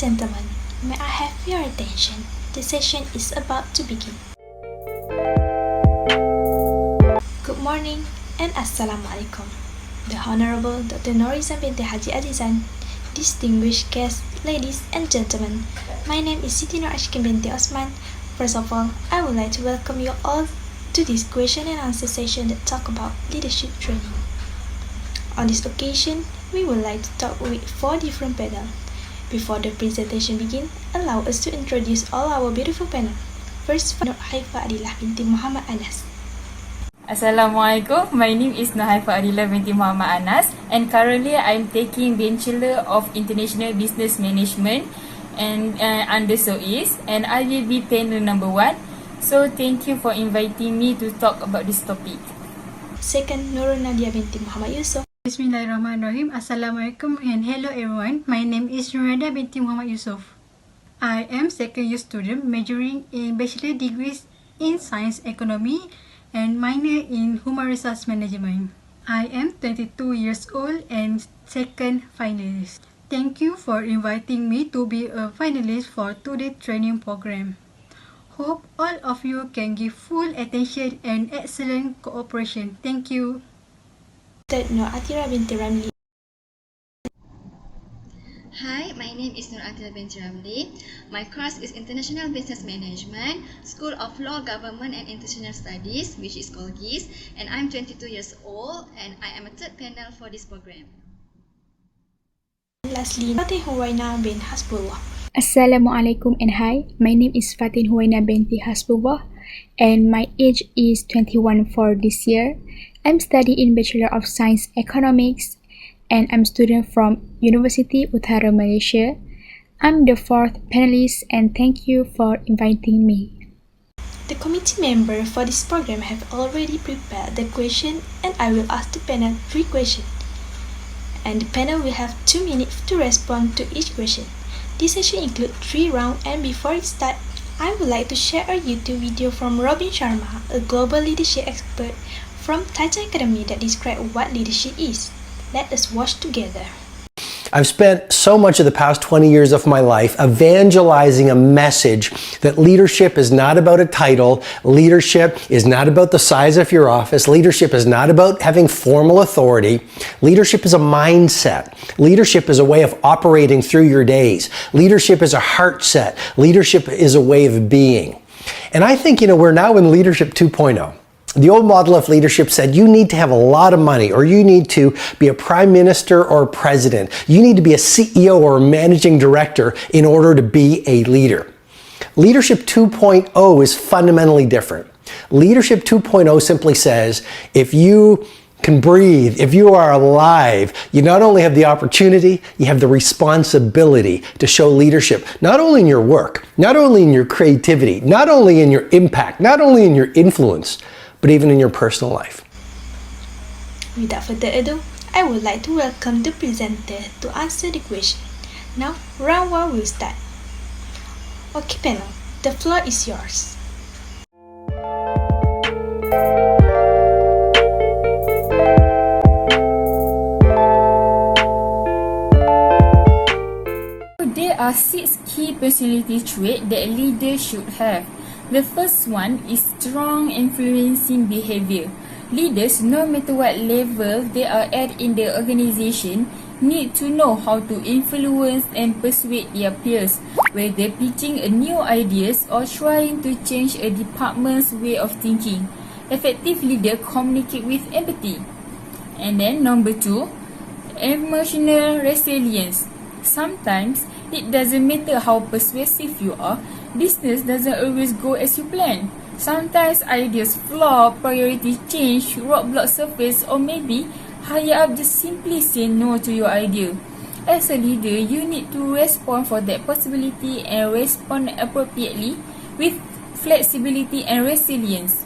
gentlemen, may I have your attention? The session is about to begin. Good morning and Assalamualaikum. The Honorable Dr. Norisan binti Haji Azizan, distinguished guests, ladies and gentlemen, my name is Siti Nur Ashkin binti Osman. First of all, I would like to welcome you all to this question and answer session that talk about leadership training. On this occasion, we would like to talk with 4 different panels. Before the presentation begins, allow us to introduce all our beautiful panel. First, Nur Haifa Adilah binti Muhammad Anas. Assalamualaikum. My name is Nur Haifa Adilah binti Muhammad Anas, and currently I'm taking Bachelor of International Business Management and under SOIS, and I will be panel number 1. So thank you for inviting me to talk about this topic. Second, Nurul Nadia binti Muhammad Yusuf. Bismillahirrahmanirrahim. Assalamualaikum and hello everyone. My name is Nurada binti Muhammad Yusuf. I am second year student majoring in bachelor degrees in science economy and minor in human resource management. I am 22 years old and second finalist. Thank you for inviting me to be a finalist for today's training program. Hope all of you can give full attention and excellent cooperation. Thank you. Third, Nur Atira binti Ramli. Hi, my name is Nur Atira binti Ramli. My course is International Business Management, School of Law, Government and International Studies, which is called GIS, and I'm 22 years old and I am a third panel for this program. Lastly, Fatin Huwaina bin Hasbullah. Assalamualaikum and hi, my name is Fatin Huwaina binti Hasbullah and my age is 21 for this year. I'm studying in Bachelor of Science Economics and I'm student from University Utara Malaysia. I'm the 4th panelist and thank you for inviting me. The committee member for this program have already prepared the question and I will ask the panel 3 questions. And the panel will have 2 minutes to respond to each question. This session includes 3 rounds, and before it starts, I would like to share a YouTube video from Robin Sharma, a global leadership expert from Titan Academy that describes what leadership is. Let us watch together. I've spent so much of the past 20 years of my life evangelizing a message that leadership is not about a title, leadership is not about the size of your office, leadership is not about having formal authority, leadership is a mindset, leadership is a way of operating through your days, leadership is a heart set, leadership is a way of being. And I think, we're now in Leadership 2.0. The old model of leadership said you need to have a lot of money, or you need to be a prime minister or a president. You need to be a CEO or a managing director in order to be a leader. Leadership 2.0 is fundamentally different. Leadership 2.0 simply says, if you can breathe, if you are alive, you not only have the opportunity, you have the responsibility to show leadership, not only in your work, not only in your creativity, not only in your impact, not only in your influence, but even in your personal life. Without further ado, I would like to welcome the presenter to answer the question. Now, round 1 will start. Okay panel, the floor is yours. There are 6 key personality traits that leaders should have. The first one is strong influencing behavior. Leaders, no matter what level they are at in the organization, need to know how to influence and persuade their peers, whether pitching a new ideas or trying to change a department's way of thinking. Effective leaders communicate with empathy. And then number 2, emotional resilience. Sometimes it doesn't matter how persuasive you are, business doesn't always go as you plan. Sometimes ideas flop, priorities change, roadblocks surface, or maybe higher up just simply say no to your idea. As a leader, you need to respond for that possibility and respond appropriately with flexibility and resilience.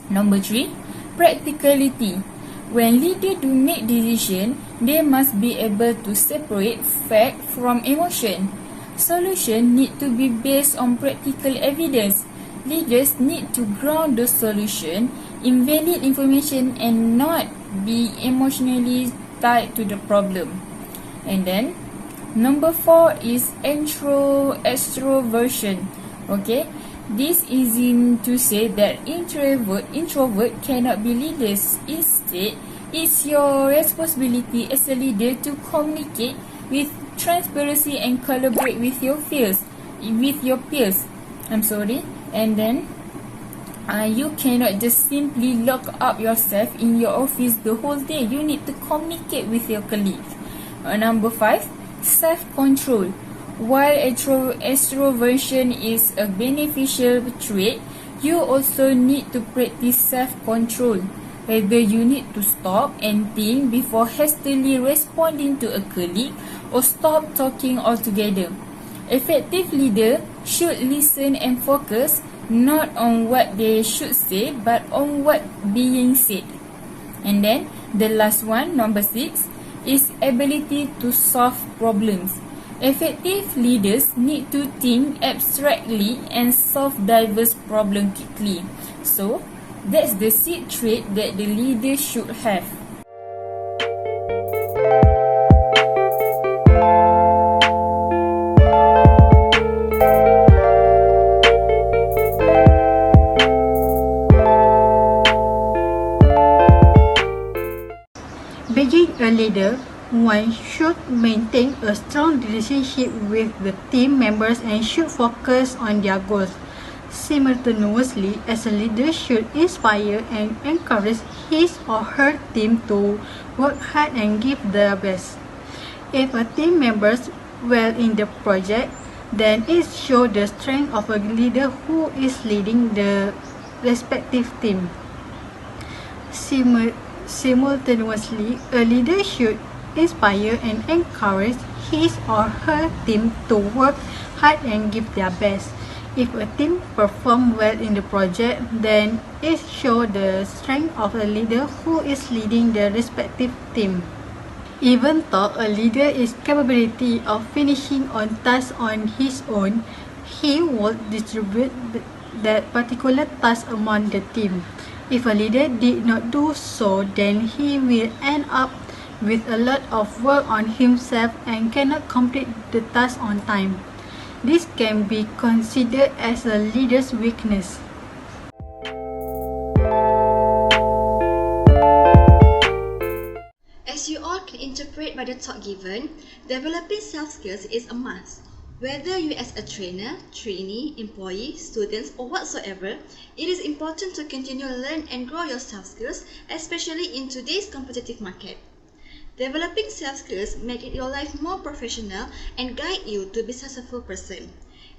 Number 3, practicality. When leaders do make decisions, they must be able to separate fact from emotion. Solutions need to be based on practical evidence. Leaders need to ground the solution in valid information and not be emotionally tied to the problem. And then, Number 4 is extroversion. Okay, this isn't to say that introvert cannot be leaders. Instead, it's your responsibility as a leader to communicate with transparency and collaborate with your peers. And then you cannot just simply lock up yourself in your office the whole day. You need to communicate with your colleagues. Number 5, self-control. While extroversion is a beneficial trait, you also need to practice self-control. Whether you need to stop and think before hastily responding to a colleague or stop talking altogether. Effective leader should listen and focus not on what they should say but on what being said. And then the last one, number 6, is ability to solve problems. Effective leaders need to think abstractly and solve diverse problems quickly. So that's the 6 trait that the leader should have. Being a leader, one should maintain a strong relationship with the team members and should focus on their goals. Simultaneously, as a leader should inspire and encourage his or her team to work hard and give their best. If a team members well in the project, then it shows the strength of a leader who is leading the respective team. Simultaneously, a leader should inspire and encourage his or her team to work hard and give their best. If a team performs well in the project, then it shows the strength of a leader who is leading the respective team. Even though a leader is capability of finishing on tasks on his own, he will distribute that particular task among the team. If a leader did not do so, then he will end up with a lot of work on himself and cannot complete the task on time. This can be considered as a leader's weakness. As you all can interpret by the talk given, developing soft skills is a must. Whether you as a trainer, trainee, employee, students or whatsoever, it is important to continue to learn and grow your soft skills, especially in today's competitive market. Developing soft skills make it your life more professional and guide you to be a successful person.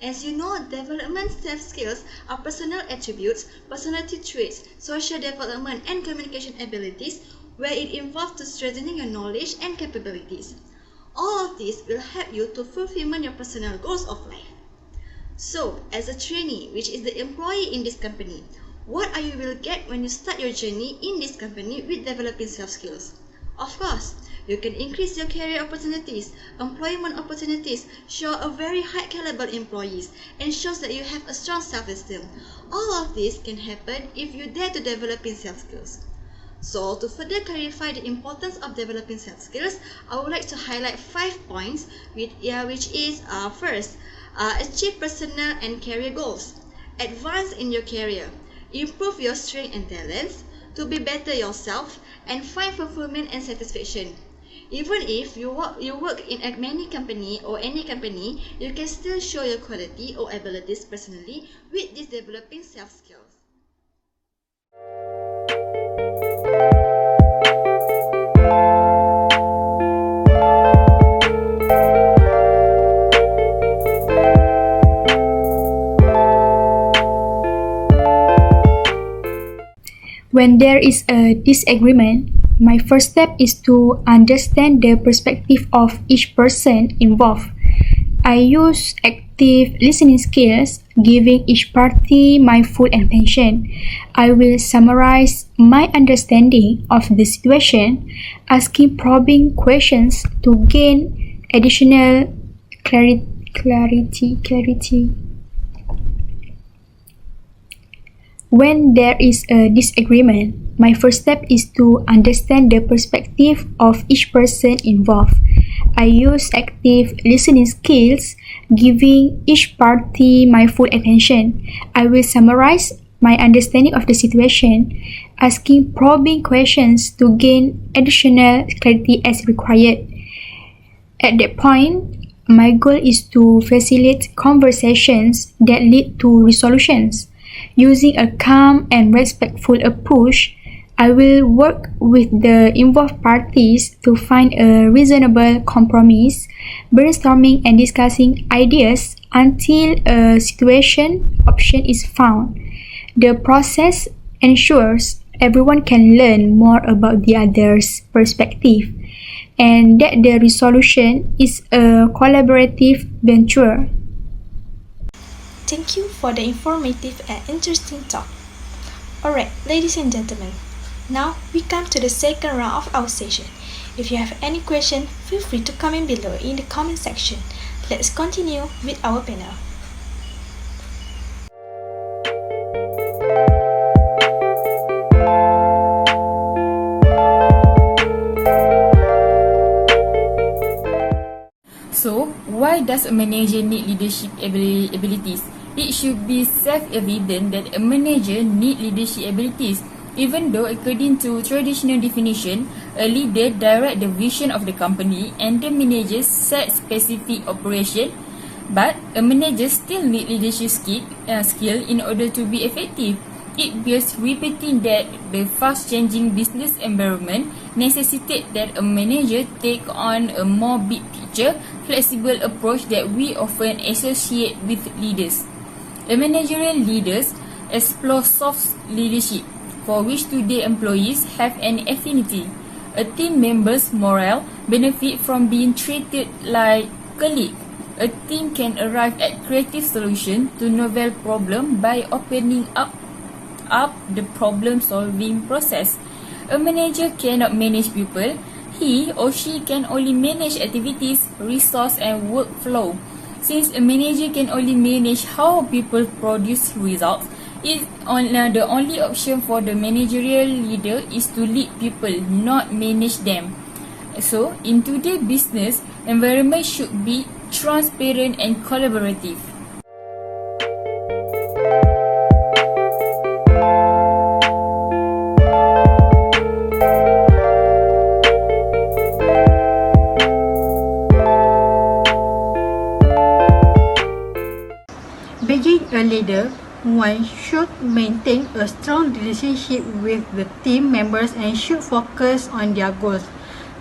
As you know, development soft skills are personal attributes, personality traits, social development and communication abilities where it involves to strengthening your knowledge and capabilities. All of this will help you to fulfill your personal goals of life. So, as a trainee, which is the employee in this company, what are you will get when you start your journey in this company with developing soft skills? Of course, you can increase your career opportunities, employment opportunities, show a very high caliber employees, and shows that you have a strong self-esteem. All of this can happen if you dare to develop in soft skills. So, to further clarify the importance of developing soft skills, I would like to highlight 5 points, which is first, achieve personal and career goals, advance in your career, improve your strengths and talents, to be better yourself, and find fulfillment and satisfaction. Even if you work in many company or any company, you can still show your quality or abilities personally with this developing soft skills. When there is a disagreement, my first step is to understand the perspective of each person involved. I use active listening skills, giving each party my full attention. I will summarize my understanding of the situation, asking probing questions to gain additional clarity. When there is a disagreement, my first step is to understand the perspective of each person involved. I use active listening skills, giving each party my full attention. I will summarize my understanding of the situation, asking probing questions to gain additional clarity as required. At that point, my goal is to facilitate conversations that lead to resolutions. Using a calm and respectful approach, I will work with the involved parties to find a reasonable compromise, brainstorming and discussing ideas until a situation option is found. The process ensures everyone can learn more about the other's perspective and that the resolution is a collaborative venture. Thank you for the informative and interesting talk. Alright, ladies and gentlemen, now we come to the second round of our session. If you have any question, feel free to comment below in the comment section. Let's continue with our panel. So, why does a manager need leadership abilities? It should be self-evident that a manager needs leadership abilities, even though according to traditional definition, a leader directs the vision of the company and the manager sets specific operation. But a manager still needs leadership skill in order to be effective. It bears repeating that the fast-changing business environment necessitates that a manager take on a more big picture, flexible approach that we often associate with leaders. The managerial leaders explore soft leadership, for which today employees have an affinity. A team member's morale benefit from being treated like colleague. A team can arrive at creative solution to novel problem by opening up the problem-solving process. A manager cannot manage people. He or she can only manage activities, resource and workflow. Since a manager can only manage how people produce results, the only option for the managerial leader is to lead people, not manage them. So, in today's business, environment should be transparent and collaborative. Being a leader, one should maintain a strong relationship with the team members and should focus on their goals.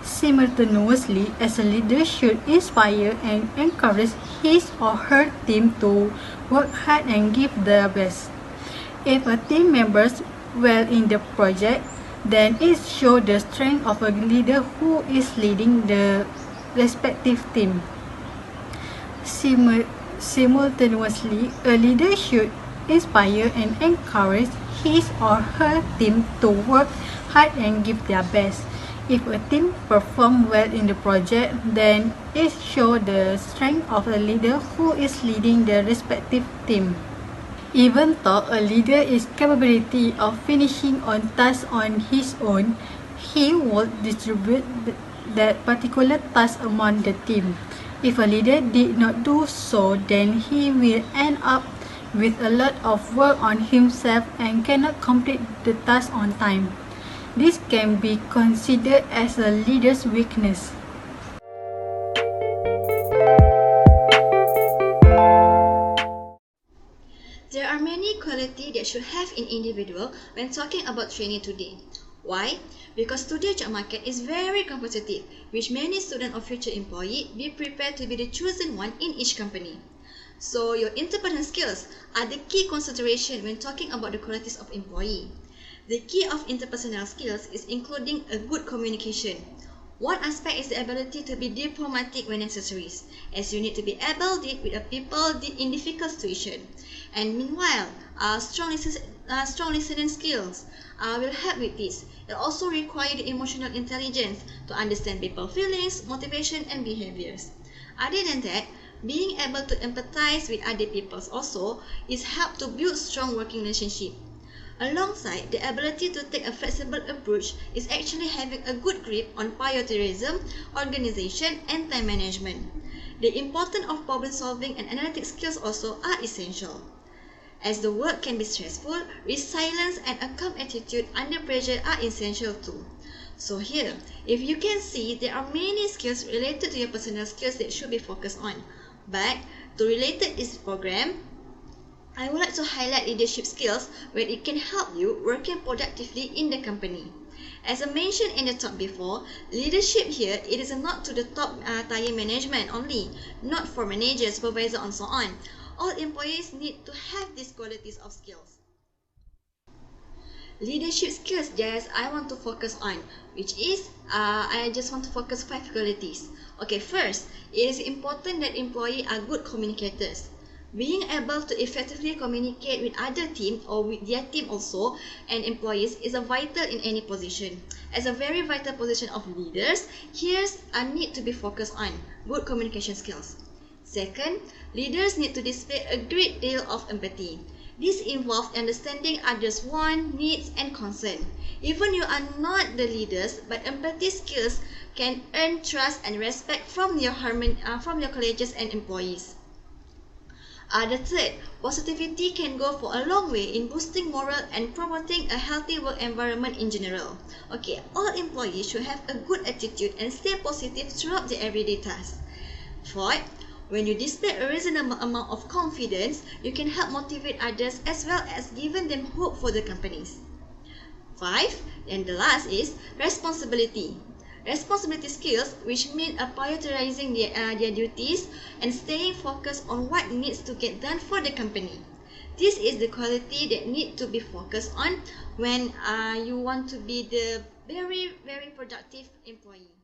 Simultaneously, as a leader should inspire and encourage his or her team to work hard and give their best. If a team members well in the project, then it shows the strength of a leader who is leading the respective team. Simultaneously, a leader should inspire and encourage his or her team to work hard and give their best. If a team performs well in the project, then it shows the strength of a leader who is leading the respective team. Even though a leader is capability of finishing on tasks on his own, he will distribute that particular task among the team. If a leader did not do so, then he will end up with a lot of work on himself and cannot complete the task on time. This can be considered as a leader's weakness. There are many qualities that should have in individual when talking about training today. Why? Because today's job market is very competitive, which many students or future employees be prepared to be the chosen one in each company. So your interpersonal skills are the key consideration when talking about the qualities of employee. The key of interpersonal skills is including a good communication. One aspect is the ability to be diplomatic when necessary, as you need to be able to deal with people in difficult situations. And meanwhile, strong listening skills will help with this. It also requires the emotional intelligence to understand people's feelings, motivation, and behaviors. Other than that, being able to empathize with other people also is help to build strong working relationship. Alongside, the ability to take a flexible approach is actually having a good grip on prioritization, organization, and time management. The importance of problem solving and analytic skills also are essential. As the work can be stressful, resilience and a calm attitude under pressure are essential too. So here, if you can see, there are many skills related to your personal skills that should be focused on. But to relate this program, I would like to highlight leadership skills where it can help you working productively in the company. As I mentioned in the talk before, leadership here, it is not to the top tier management only, not for managers, supervisor, and so on. All employees need to have these qualities of skills. Leadership skills just I want to focus on, which is I just want to focus 5 qualities. Okay, first, it is important that employees are good communicators. Being able to effectively communicate with other team or with their team also and employees is a vital in any position. As a very vital position of leaders, here's a need to be focused on good communication skills. Second, leaders need to display a great deal of empathy. This involves understanding others' wants, needs, and concerns. Even you are not the leaders, but empathy skills can earn trust and respect from your colleagues and employees. The third, positivity can go for a long way in boosting morale and promoting a healthy work environment in general. Okay, all employees should have a good attitude and stay positive throughout their everyday tasks. Fourth, when you display a reasonable amount of confidence, you can help motivate others as well as giving them hope for the companies. 5, and the last is responsibility. Responsibility skills, which mean prioritizing their duties and staying focused on what needs to get done for the company. This is the quality that need to be focused on when you want to be the very, very productive employee.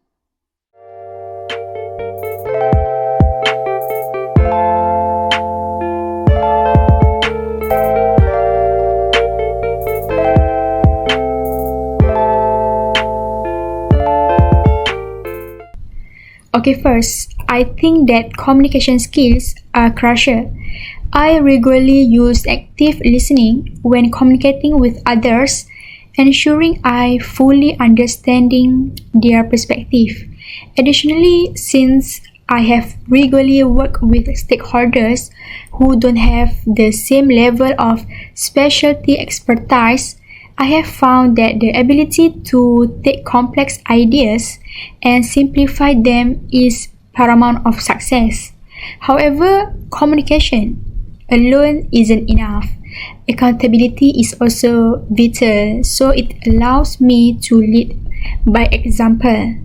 Okay, first, I think that communication skills are crucial. I regularly use active listening when communicating with others, ensuring I fully understanding their perspective. Additionally, since I have regularly worked with stakeholders who don't have the same level of specialty expertise, I have found that the ability to take complex ideas and simplify them is paramount of success. However, communication alone isn't enough. Accountability is also vital, so it allows me to lead by example.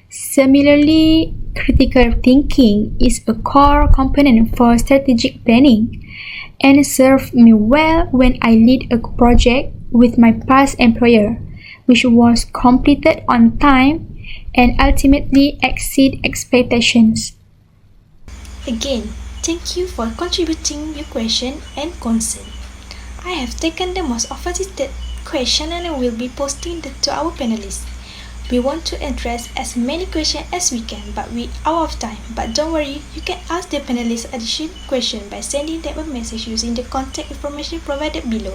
Similarly, critical thinking is a core component for strategic planning and served me well when I lead a project with my past employer, which was completed on time and ultimately exceed expectations. Again, thank you for contributing your question and concern. I have taken the most often question and I will be posting them to our panelists. We want to address as many questions as we can, but we are out of time. But don't worry, you can ask the panelists additional questions by sending them a message using the contact information provided below.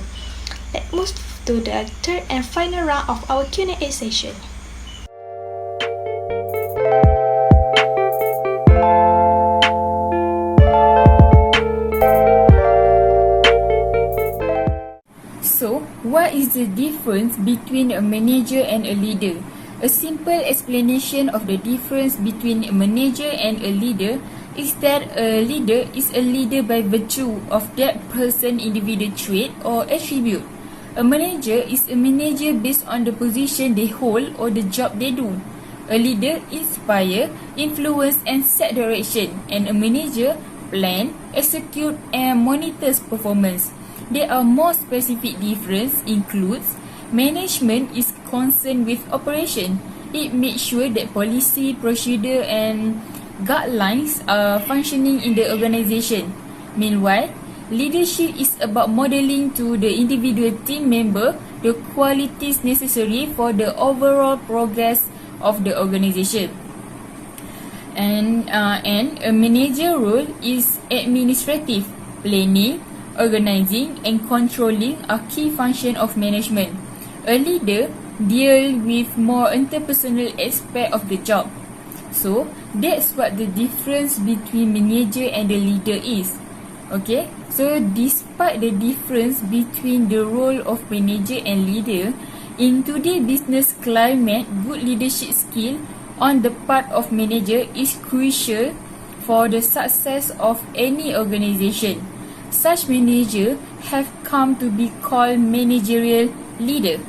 Let's move to the third and final round of our Q&A session. So, what is the difference between a manager and a leader? A simple explanation of the difference between a manager and a leader is that a leader is a leader by virtue of that person's individual trait or attribute. A manager is a manager based on the position they hold or the job they do. A leader inspires, influences and set direction, and a manager plan, execute and monitors performance. There are more specific difference includes management is concerned with operation. It makes sure that policy, procedure and guidelines are functioning in the organization. Meanwhile, leadership is about modeling to the individual team member the qualities necessary for the overall progress of the organization. And a manager role is administrative, planning, organizing, and controlling are key functions of management. A leader deals with more interpersonal aspect of the job. So, that's what the difference between manager and the leader is. Okay, so despite the difference between the role of manager and leader, in today's business climate, good leadership skill on the part of manager is crucial for the success of any organization. Such manager have come to be called managerial leader.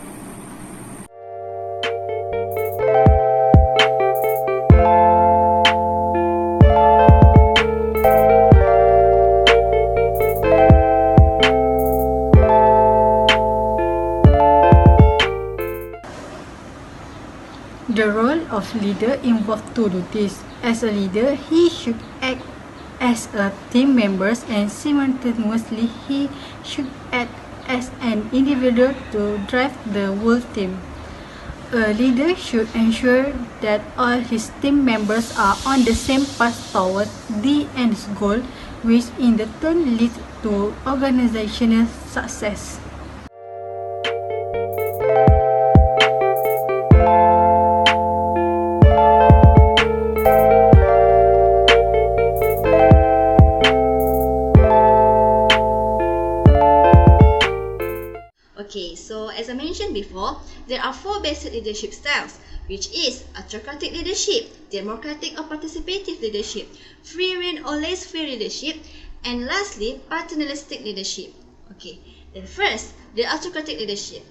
The role of leader involves two duties. As a leader, he should act as a team member and simultaneously he should act as an individual to drive the whole team. A leader should ensure that all his team members are on the same path towards the end goal, which in the turn leads to organizational success. Okay, so as I mentioned before, there are 4 basic leadership styles, which is autocratic leadership, democratic or participative leadership, free rein or laissez-faire leadership, and lastly, paternalistic leadership. Okay, then first, the autocratic leadership.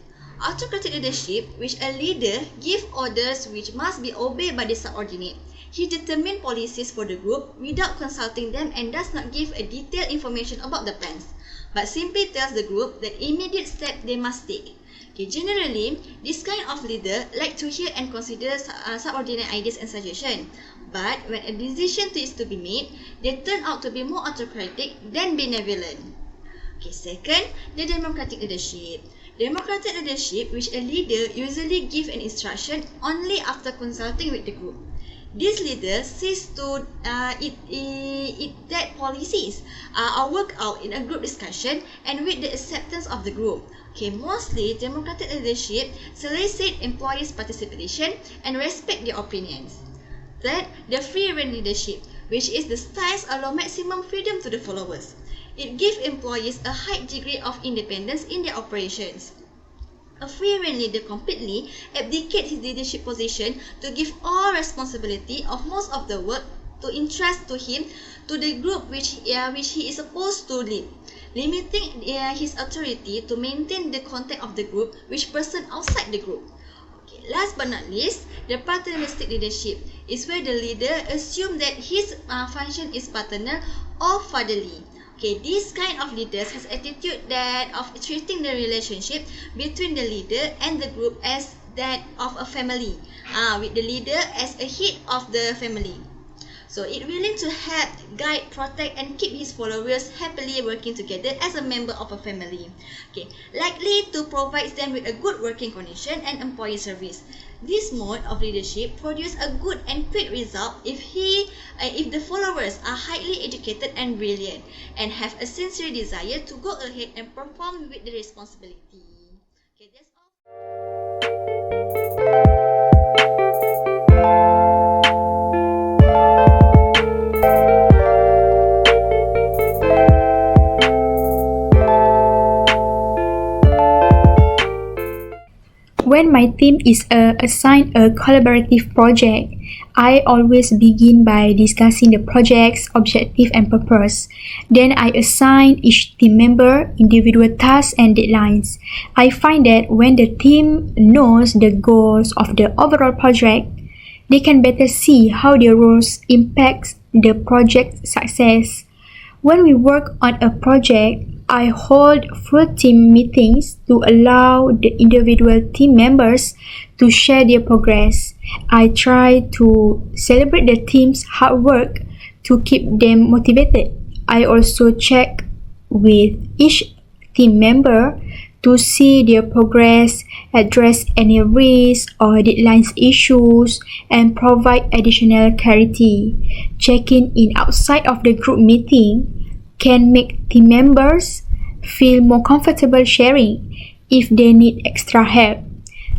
Autocratic leadership, which a leader gives orders which must be obeyed by the subordinate. He determines policies for the group without consulting them and does not give a detailed information about the plans, but simply tells the group the immediate step they must take. Okay, generally, this kind of leader like to hear and consider subordinate ideas and suggestions. But when a decision is to be made, they turn out to be more autocratic than benevolent. Okay, second, the democratic leadership. Democratic leadership, which a leader usually gives an instruction only after consulting with the group. This leader sees to it that policies are worked out in a group discussion and with the acceptance of the group. Okay, mostly democratic leadership solicit employees' participation and respect their opinions. Third, the free rein leadership, which is the styles allow maximum freedom to the followers. It gives employees a high degree of independence in their operations. A free rein leader completely abdicates his leadership position to give all responsibility of most of the work to entrust to him to the group which he is supposed to lead, limiting his authority to maintain the contact of the group with person outside the group. Okay, last but not least, the paternalistic leadership is where the leader assumes that his function is paternal or fatherly. Okay, this kind of leaders has attitude that of treating the relationship between the leader and the group as that of a family, with the leader as a head of the family. So it willing to help, guide, protect and keep his followers happily working together as a member of a family. Okay, likely to provide them with a good working condition and employee service. This mode of leadership produces a good and quick result if the followers are highly educated and brilliant and have a sincere desire to go ahead and perform with the responsibility. Okay, that's all. When my team is assigned a collaborative project, I always begin by discussing the project's objective and purpose. Then I assign each team member individual tasks and deadlines. I find that when the team knows the goals of the overall project, they can better see how their roles impact the project's success. When we work on a project, I hold full team meetings to allow the individual team members to share their progress. I try to celebrate the team's hard work to keep them motivated. I also check with each team member to see their progress, address any risks or deadlines issues, and provide additional clarity. Checking in outside of the group meeting can make team members feel more comfortable sharing if they need extra help.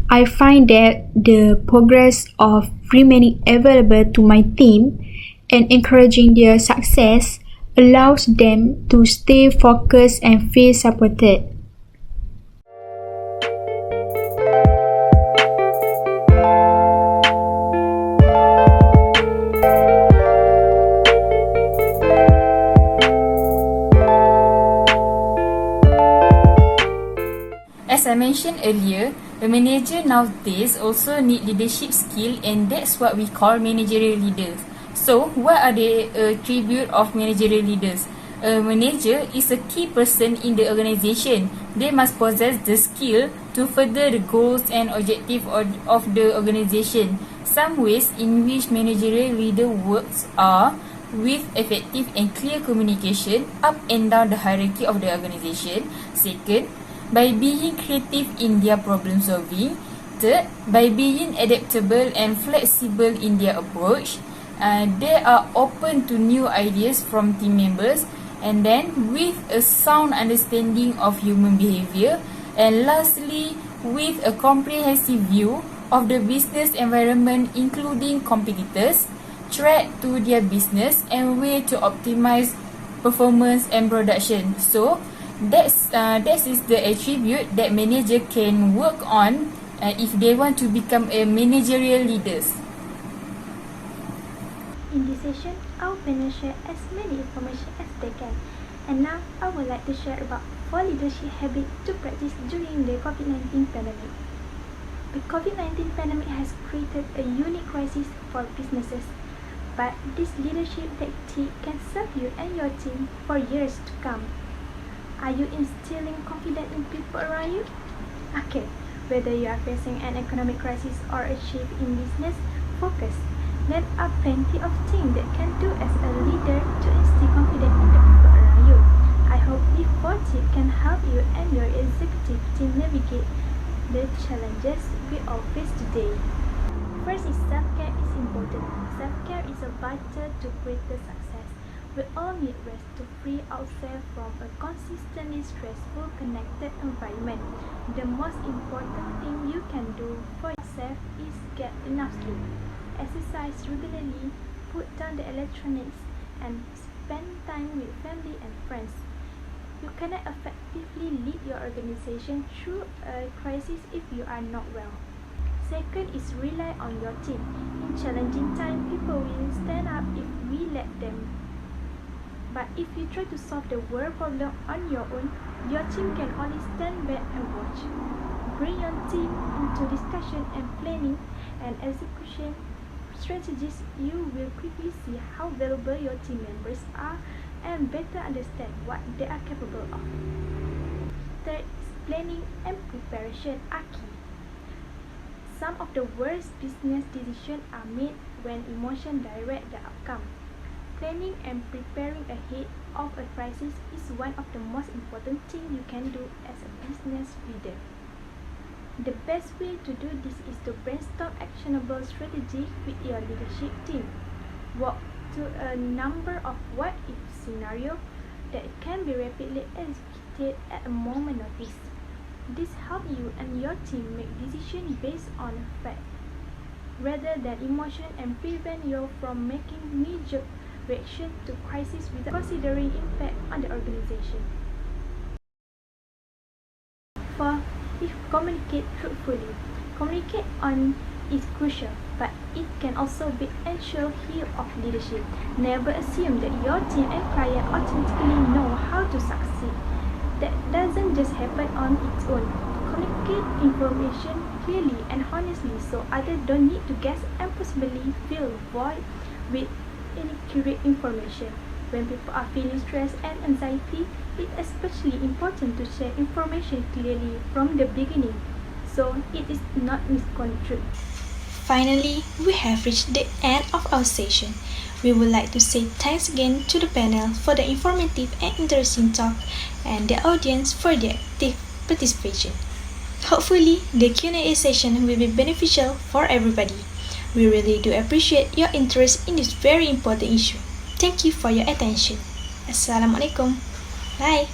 I find that the progress of remaining available to my team and encouraging their success allows them to stay focused and feel supported. As I mentioned earlier, a manager nowadays also need leadership skill, and that's what we call managerial leaders. So, what are the attributes of managerial leaders? A manager is a key person in the organization. They must possess the skill to further the goals and objectives of the organization. Some ways in which managerial leader works are with effective and clear communication up and down the hierarchy of the organization. Second, by being creative in their problem solving. Third, by being adaptable and flexible in their approach. They are open to new ideas from team members, and then with a sound understanding of human behavior, and lastly with a comprehensive view of the business environment, including competitors, threat to their business, and way to optimize performance and production. So that is the attribute that manager can work on if they want to become a managerial leaders. In this session, our panel share as many information as they can. And now, I would like to share about 4 leadership habits to practice during the COVID-19 pandemic. The COVID-19 pandemic has created a unique crisis for businesses, but this leadership tactic can serve you and your team for years to come. Are you instilling confidence in people around you? Okay, whether you are facing an economic crisis or a shift in business focus, there are plenty of things that can do as a leader to instill confidence in the people around you. I hope these 4 tips can help you and your executive team navigate the challenges we all face today. First is self-care is important. Self-care is a vital to greater success. We all need rest to free ourselves from a consistently stressful, connected environment. The most important thing you can do for yourself is get enough sleep. Exercise regularly, put down the electronics, and spend time with family and friends. You cannot effectively lead your organization through a crisis if you are not well. Second is rely on your team. In challenging times, people will stand up if we let them. But if you try to solve the world problem on your own, your team can only stand back and watch. Bring your team into discussion and planning and execution strategies. You will quickly see how valuable your team members are and better understand what they are capable of. Third is planning and preparation are key. Some of the worst business decisions are made when emotion direct the outcome. Planning and preparing ahead of a crisis is one of the most important things you can do as a business leader. The best way to do this is to brainstorm actionable strategies with your leadership team. Work to a number of what-if scenarios that can be rapidly executed at a moment's notice. This helps you and your team make decisions based on fact rather than emotion, and prevent you from making knee-jerk reaction to crisis without considering impact on the organization. 4. If communicate truthfully. Communicate on is crucial, but it can also be essential here of leadership. Never assume that your team and client automatically know how to succeed. That doesn't just happen on its own. Communicate information clearly and honestly so others don't need to guess and possibly fill void with inaccurate information. When people are feeling stress and anxiety, it's especially important to share information clearly from the beginning, so it is not misconstrued. Finally, we have reached the end of our session. We would like to say thanks again to the panel for the informative and interesting talk, and the audience for their active participation. Hopefully, the Q&A session will be beneficial for everybody. We really do appreciate your interest in this very important issue. Thank you for your attention. Assalamualaikum. Bye.